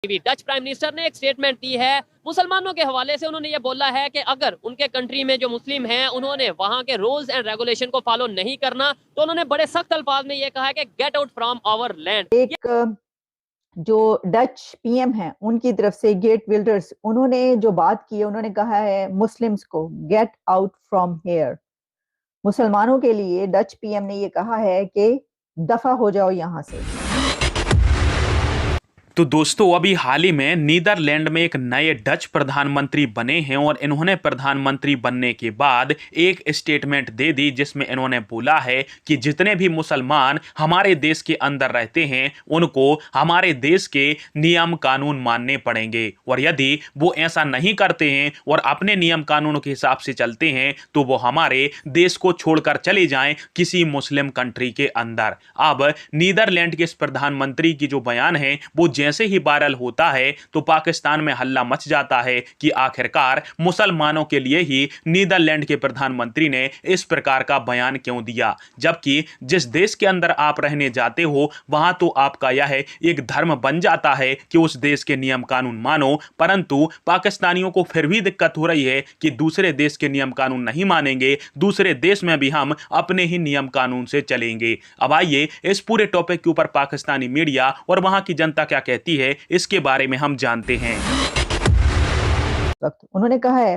Dutch prime minister ने एक statement दी है मुसलमानों के हवाले से। उन्होंने ये बोला है कि अगर उनके कंट्री में जो मुस्लिम हैं उन्होंने वहां के रूल्स एंड रेगुलेशन को फॉलो नहीं करना तो उन्होंने बड़े सख्त अल्फाज में ये कहा है कि get out from our land. एक जो डच पीएम है उनकी तरफ से गेट विल्डर्स उन्होंने जो बात की है, उन्होंने कहा है मुस्लिम्स को गेट आउट फ्रॉम हेयर। मुसलमानों के लिए डच पीएम ने ये कहा है कि दफा हो जाओ यहां से। तो दोस्तों अभी हाल ही में नीदरलैंड में एक नए डच प्रधानमंत्री बने हैं और इन्होंने प्रधानमंत्री बनने के बाद एक स्टेटमेंट दे दी जिसमें इन्होंने बोला है कि जितने भी मुसलमान हमारे देश के अंदर रहते हैं उनको हमारे देश के नियम कानून मानने पड़ेंगे और यदि वो ऐसा नहीं करते हैं और अपने नियम कानूनों के हिसाब से चलते हैं तो वो हमारे देश को छोड़कर चले जाएं किसी मुस्लिम कंट्री के अंदर। अब नीदरलैंड के इस प्रधानमंत्री की जो बयान है वो जैसे ही वायरल होता है तो पाकिस्तान में हल्ला मच जाता है कि आखिरकार मुसलमानों के लिए ही नीदरलैंड के प्रधानमंत्री ने इस प्रकार का बयान क्यों दिया, जबकि जिस देश के अंदर आप रहने जाते हो वहां तो आपका यह एक धर्म बन जाता है कि उस देश के नियम कानून मानो, परंतु पाकिस्तानियों को फिर भी दिक्कत हो रही है कि दूसरे देश के नियम कानून नहीं मानेंगे, दूसरे देश में भी हम अपने ही नियम कानून से चलेंगे। अब आइए इस पूरे टॉपिक के ऊपर पाकिस्तानी मीडिया और वहां की जनता क्या कहती है इसके बारे में हम जानते हैं। उन्होंने कहा है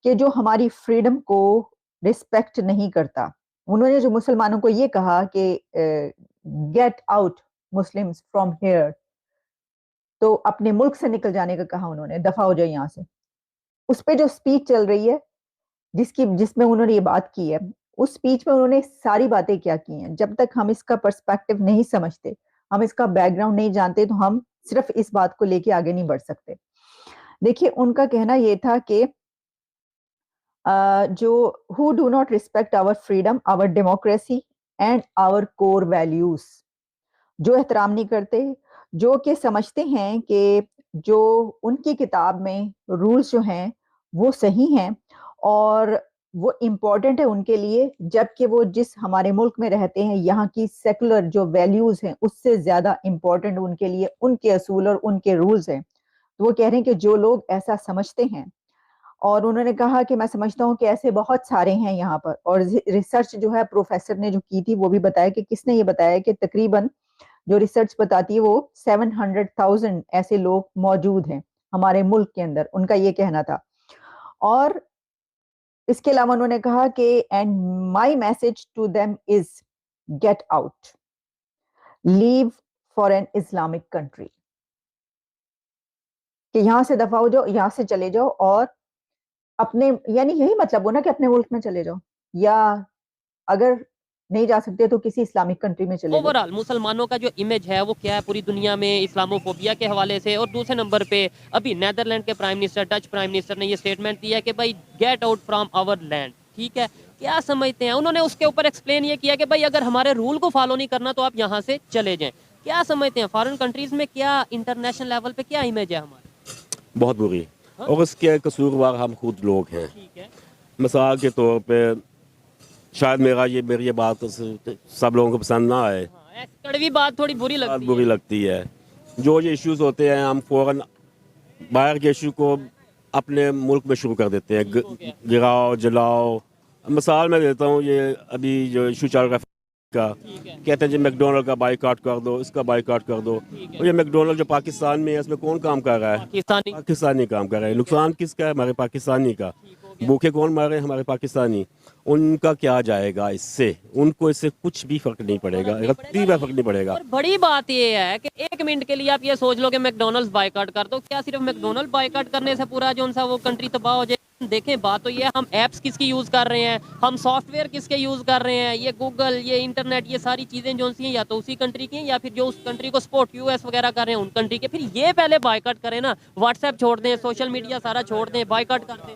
कि जो हमारी फ्रीडम को रिस्पेक्ट नहीं करता, उन्होंने जो मुसलमानों को ये कहा कि get out Muslims from here, तो अपने मुल्क से निकल जाने का कहा उन्होंने, दफा हो जाए यहां से। उस पे जो स्पीच चल रही है जिसमें उन्होंने ये बात की है, उस स्पीच में उन्होंने सारी बातें क्या की हैं। जब तक हम इसका पर्सपेक्टिव नहीं समझते, हम इसका बैकग्राउंड नहीं जानते, तो हम सिर्फ इस बात को लेके आगे नहीं बढ़ सकते। देखिए, उनका कहना ये था कि जो who do not respect our freedom, our democracy and our core values, जो एहतराम नहीं करते, जो कि समझते हैं कि जो उनकी किताब में रूल्स जो हैं वो सही हैं और वो इम्पोर्टेंट है उनके लिए, जबकि वो जिस हमारे मुल्क में रहते हैं यहाँ की सेकुलर जो वैल्यूज हैं उससे ज्यादा इम्पोर्टेंट उनके लिए उनके असूल और उनके रूल्स हैं। तो वो कह रहे हैं कि जो लोग ऐसा समझते हैं, और उन्होंने कहा कि मैं समझता हूँ कि ऐसे बहुत सारे हैं यहाँ पर, और रिसर्च जो है प्रोफेसर ने जो की थी वो भी बताया कि किसने ये बताया कि तकरीबन जो रिसर्च बताती है वो 700,000 ऐसे लोग मौजूद हैं हमारे मुल्क के अंदर, उनका ये कहना था। और इसके अलावा उन्होंने कहा कि and my message to them is get out, leave for an Islamic country, कि यहां से दफा हो जाओ, यहां से चले जाओ और अपने, यानी यही मतलब हो ना कि अपने मुल्क में चले जाओ, या अगर नहीं जा सकते तो किसी इस्लामिक कंट्री में चले जाओ। ओवरऑल मुसलमानों का जो इमेज है वो क्या है पूरी दुनिया में इस्लामोफोबिया के हवाले से। और दूसरे नंबर पे अभी नेदरलैंड के prime minister, Dutch prime minister ने ये स्टेटमेंट दिया कि भाई get out from our land. ठीक है, क्या समझते हैं उन्होंने उसके ऊपर एक्सप्लेन ये किया कि भाई अगर हमारे रूल को फॉलो नहीं करना तो आप यहाँ से चले जाएं। क्या समझते हैं फॉरेन कंट्रीज में क्या इंटरनेशनल लेवल पे क्या इमेज है हमारी? बहुत बुरी। हाँ? और इसके कसूरवार हम खुद लोग हैं। ठीक है, मिसाल के तौर पे शायद मेरी ये बात सब लोगों को पसंद ना आए, हाँ, कड़वी बात थोड़ी बुरी लगती है। जो ये इश्यूज होते हैं हम फौरन बाहर के इशू को अपने मुल्क में शुरू कर देते हैं, गिराओ जलाओ। मिसाल मैं देता हूँ, ये अभी जो इशू चल रहा है का, कहते हैं जी मैकडोनल्ड का बाइकआउट कर दो, इसका बाइकआउट कर दो। और ये मैकडोनल्ड जो पाकिस्तान में है इसमें कौन काम कर रहा है? पाकिस्तानी काम कर रहा है। नुकसान किसका है? हमारे पाकिस्तानी का। भूखे कौन मार रहे हैं? हमारे पाकिस्तानी। उनका क्या जाएगा इससे? उनको इससे कुछ भी फर्क नहीं पड़ेगा, रत्ती भी फर्क नहीं पड़ेगा। और बड़ी बात ये है कि एक मिनट के लिए आप ये सोच लो कि मैकडोनल्ड्स बाइकआउट कर दो, क्या सिर्फ मैकडोनल्ड बाइकआउट करने से पूरा जो सा वो कंट्री तबाह हो जाए? देखें, बात तो ये है, हम एप्स किसकी यूज कर रहे हैं, हम सॉफ्टवेयर किसके यूज कर रहे हैं, ये गूगल, ये इंटरनेट, ये सारी चीजें जो सी हैं या तो उसी कंट्री की हैं या फिर जो उस कंट्री को सपोर्ट यूएस वगैरह कर रहे हैं उन कंट्री के। फिर ये पहले बाइकआउट करें ना, व्हाट्सएप छोड़ दें, सोशल मीडिया सारा छोड़ दें, बाइकआउट कर दें।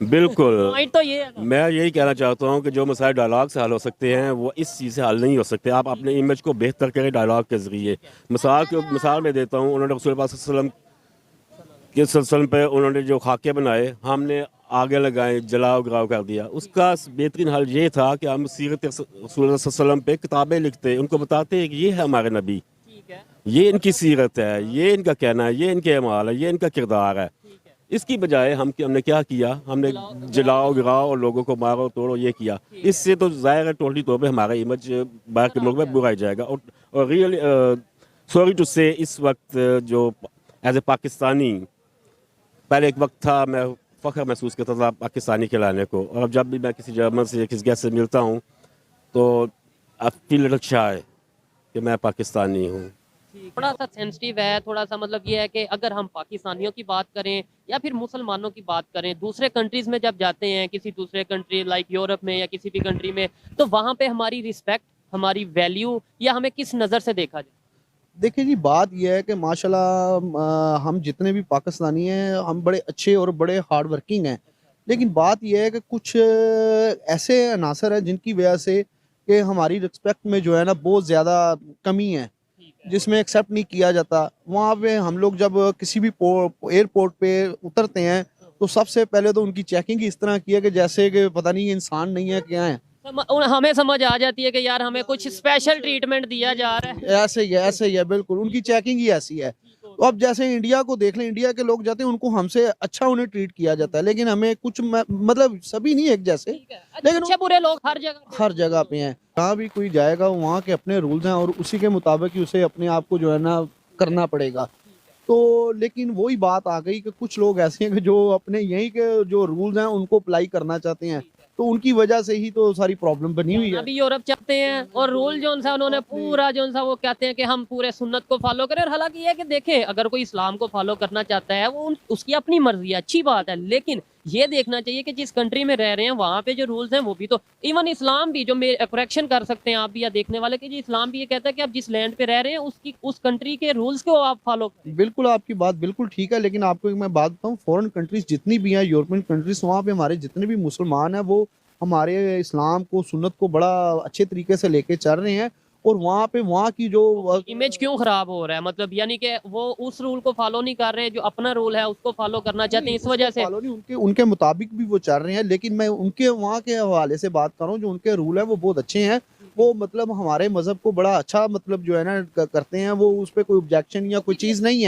बिल्कुल, पॉइंट तो ये है। मैं यही कहना चाहता हूँ कि जो मसाइल डायलॉग से हल हो सकते हैं वो इस चीज़ से हल नहीं हो सकते। आप अपने इमेज को बेहतर करें डायलॉग के ज़रिए। मिसाल में देता हूँ, उन्होंने रसूल पाक सल्लल्लाहु अलैहि वसल्लम के सिलसिले पे उन्होंने जो खाके बनाए, हमने आगे लगाए, जलाओ गिराओ कर दिया। उसका बेहतरीन हल ये था कि हम सीरत रसूल सल्लल्लाहु अलैहि वसल्लम पे किताबें लिखते, उनको बताते कि ये है हमारे नबी। ये इनकी सीरत है, ये इनका कहना है, ये इनके अमाल है, ये इनका किरदार है। इसकी बजाय हमने क्या किया, हमने जलाओ गिराओ और लोगों को मारो तोड़ो ये किया। इससे तो ज़ाहिर है टोटली तौर पे हमारा इमेज बाहर के मुल्क में बुरा ही जाएगा। और रियली सॉरी टू से इस वक्त जो एज ए पाकिस्तानी, पहले एक वक्त था मैं फ़ख्र महसूस करता था पाकिस्तानी कहलाने को, और अब जब भी मैं किसी जर्मन से या किसी गेस्ट से मिलता हूँ तो आई फील लिटिल शाय कि मैं पाकिस्तानी हूँ। थोड़ा सा सेंसिटिव है, थोड़ा सा मतलब ये है कि अगर हम पाकिस्तानियों की बात करें या फिर मुसलमानों की बात करें, दूसरे कंट्रीज में जब जाते हैं, किसी दूसरे कंट्री लाइक यूरोप में या किसी भी कंट्री में, तो वहाँ पे हमारी रिस्पेक्ट, हमारी वैल्यू या हमें किस नज़र से देखा जाए? देखिए जी, बात यह है कि माशाल्लाह हम जितने भी पाकिस्तानी हैं हम बड़े अच्छे और बड़े हार्ड वर्किंग हैं, लेकिन बात यह है कि कुछ ऐसे अनासर हैं जिनकी वजह से कि हमारी रिस्पेक्ट में जो है ना बहुत ज़्यादा कमी है, जिसमें एक्सेप्ट नहीं किया जाता। वहाँ पे हम लोग जब किसी भी एयरपोर्ट पे उतरते हैं तो सबसे पहले तो उनकी चेकिंग इस तरह की है कि जैसे कि पता नहीं इंसान नहीं है क्या है। हमें समझ आ जाती है कि यार हमें कुछ स्पेशल ट्रीटमेंट दिया जा रहा है। ऐसे ही है बिल्कुल, उनकी चेकिंग ही ऐसी है। तो अब जैसे इंडिया को देख लें, इंडिया के लोग जाते हैं उनको हमसे अच्छा उन्हें ट्रीट किया जाता है, लेकिन हमें कुछ मतलब सभी नहीं एक जैसे, लेकिन अच्छे बुरे लोग हर जगह पे हैं। जहाँ भी कोई जाएगा वहाँ के अपने रूल्स हैं और उसी के मुताबिक ही उसे अपने आप को जो है ना करना पड़ेगा। तो लेकिन वही बात आ गई कि कुछ लोग ऐसे हैं कि जो अपने यहीं के जो रूल्स हैं उनको अप्लाई करना चाहते हैं, तो उनकी वजह से ही तो सारी प्रॉब्लम बनी हुई है। अभी यूरोप चलते हैं और रूल जो सा उन्होंने पूरा जो सा वो कहते हैं कि हम पूरे सुन्नत को फॉलो करें, और हालांकि ये है कि देखें अगर कोई इस्लाम को फॉलो करना चाहता है वो उसकी अपनी मर्जी है, अच्छी बात है, लेकिन ये देखना चाहिए कि जिस कंट्री में रह रहे हैं वहाँ पे जो रूल्स हैं वो भी तो, इवन इस्लाम भी जो करेक्शन कर सकते हैं आप भी या देखने वाले कि जी इस्लाम भी ये कहता है कि आप जिस लैंड पे रह रहे हैं उसकी उस कंट्री के रूल्स को आप फॉलो करें। बिल्कुल आपकी बात बिल्कुल ठीक है, लेकिन आपको एक मैं बात बताऊँ, फॉरेन कंट्रीज जितनी भी हैं, यूरोपियन कंट्रीज, वहाँ पे हमारे जितने भी मुसलमान हैं वो हमारे इस्लाम को सुन्नत को बड़ा अच्छे तरीके से लेके चल रहे हैं, और वहाँ पे वहाँ की जो इमेज क्यों खराब हो रहा है, मतलब यानी कि वो उस रूल को फॉलो नहीं कर रहे, जो अपना रूल है उसको फॉलो करना चाहते हैं, इस वजह से फॉलो नहीं, उनके मुताबिक भी वो चल रहे हैं। लेकिन मैं उनके वहाँ के हवाले से बात कर रहा हूँ, जो उनके रूल है वो बहुत अच्छे हैं, वो मतलब हमारे मजहब को बड़ा अच्छा मतलब जो है ना करते हैं, वो उस पर कोई ऑब्जेक्शन या कोई चीज़ नहीं है।